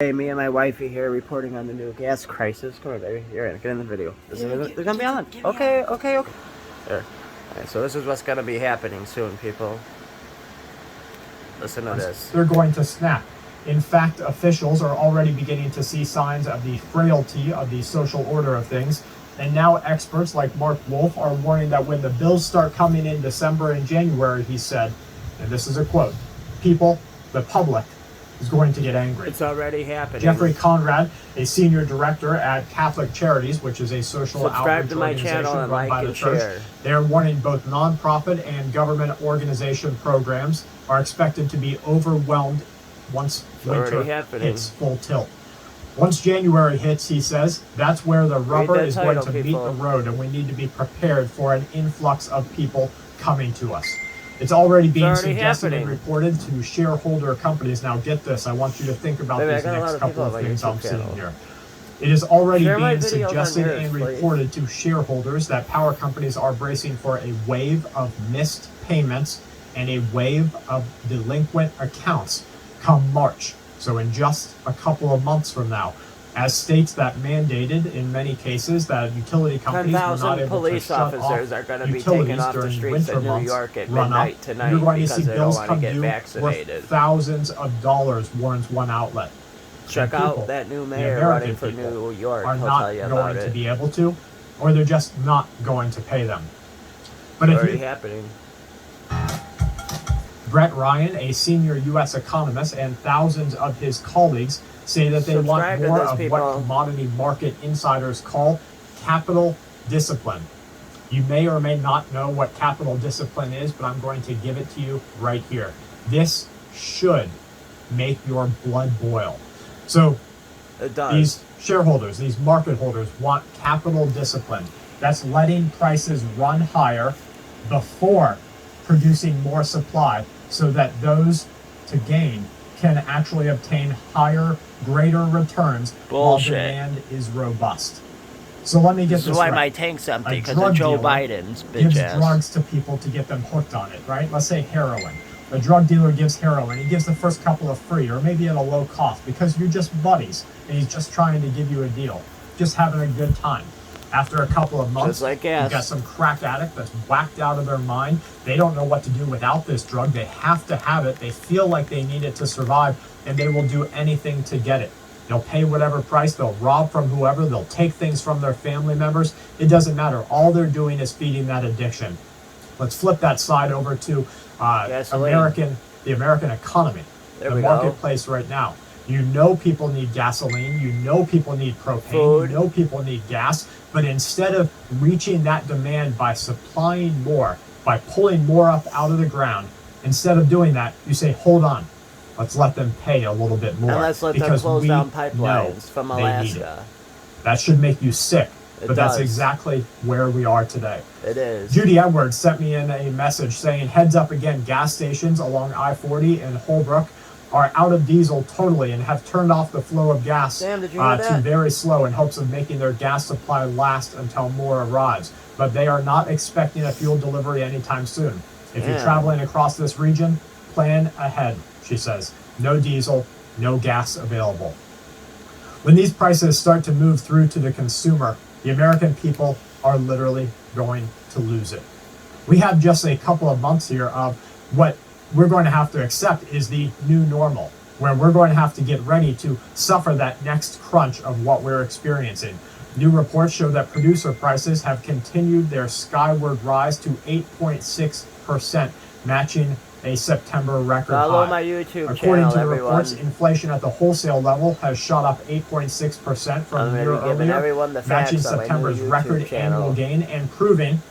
Hey, me and my wifey here reporting on the new gas crisis. Come on, baby. You're in. Get in the video. They're gonna be on. Okay. There. Alright, so this is what's gonna be happening soon, people. Listen to this. They're going to snap. In fact, officials are already beginning to see signs of the frailty of the social order of things. And now experts like Mark Wolf are warning that when the bills start coming in December and January, he said, and this is a quote, people, the public, is going to get angry. It's already happening. Jeffrey Conrad, a senior director at Catholic Charities, which is a social outreach organization run by the church, they are warning both nonprofit and government organization programs are expected to be overwhelmed once winter hits full tilt. Once January hits, he says, that's where the rubber is going to meet the road, and we need to be prepared for an influx of people coming to us. It's already being suggested and reported to shareholder companies. Now get this, I want you to think about these next couple of things I'm seeing here. It is already being suggested and reported to shareholders that power companies are bracing for a wave of missed payments and a wave of delinquent accounts come March. So in just a couple of months from now, as states that mandated in many cases that utility companies were not able to shut off utilities during winter months run up, you're going to see bills come due worth thousands of dollars, warns one outlet. Check out that new mayor running for New York. Are not going to be able to, or they're just not going to pay them. But it's already happening. Brett Ryan, a senior U.S. economist, and thousands of his colleagues say that they want more of what commodity market insiders call capital discipline. You may or may not know what capital discipline is, but I'm going to give it to you right here. This should make your blood boil. So these shareholders, these market holders want capital discipline. That's letting prices run higher before producing more supply so that those to gain can actually obtain higher, greater returns while demand is robust. So let me get this right. This is why my tank's empty, because of Joe Biden's bitch ass. Gives drugs to people to get them hooked on it, right? Let's say heroin. The drug dealer gives heroin. He gives the first couple of free, or maybe at a low cost, because you're just buddies, and he's just trying to give you a deal. Just having a good time. After a couple of months, you got some crack addict that's whacked out of their mind. They don't know what to do without this drug. They have to have it. They feel like they need it to survive, and they will do anything to get it. They'll pay whatever price. They'll rob from whoever. They'll take things from their family members. It doesn't matter. All they're doing is feeding that addiction. Let's flip that side over to the American economy, the marketplace right now. You know people need gasoline, you know people need propane, you know people need gas, but instead of reaching that demand by supplying more, by pulling more up out of the ground, instead of doing that, you say, hold on, let's let them pay a little bit more. And let's let them close down pipelines from Alaska. That should make you sick, but that's exactly where we are today. It is. Judy Edwards sent me in a message saying, heads up again, gas stations along I-40 in Holbrook are out of diesel totally and have turned off the flow of gas to very slow in hopes of making their gas supply last until more arrives. But they are not expecting a fuel delivery anytime soon. If you're traveling across this region, plan ahead, she says. No diesel, no gas available. When these prices start to move through to the consumer, the American people are literally going to lose it. We have just a couple of months here of what we're going to have to accept is the new normal, where we're going to have to get ready to suffer that next crunch of what we're experiencing. New reports show that producer prices have continued their skyward rise to 8.6%, matching a September record high. Follow my YouTube According to the reports, inflation at the wholesale level has shot up 8.6% from a year earlier, matching September's record annual gain and proving,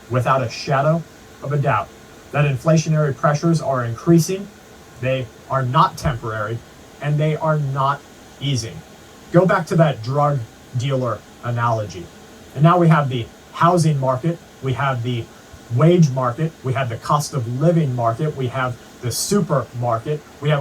without a shadow of a doubt, that inflationary pressures are increasing, they are not temporary, and they are not easing. Go back to that drug dealer analogy. And now we have the housing market, we have the wage market, we have the cost of living market, we have the supermarket, we have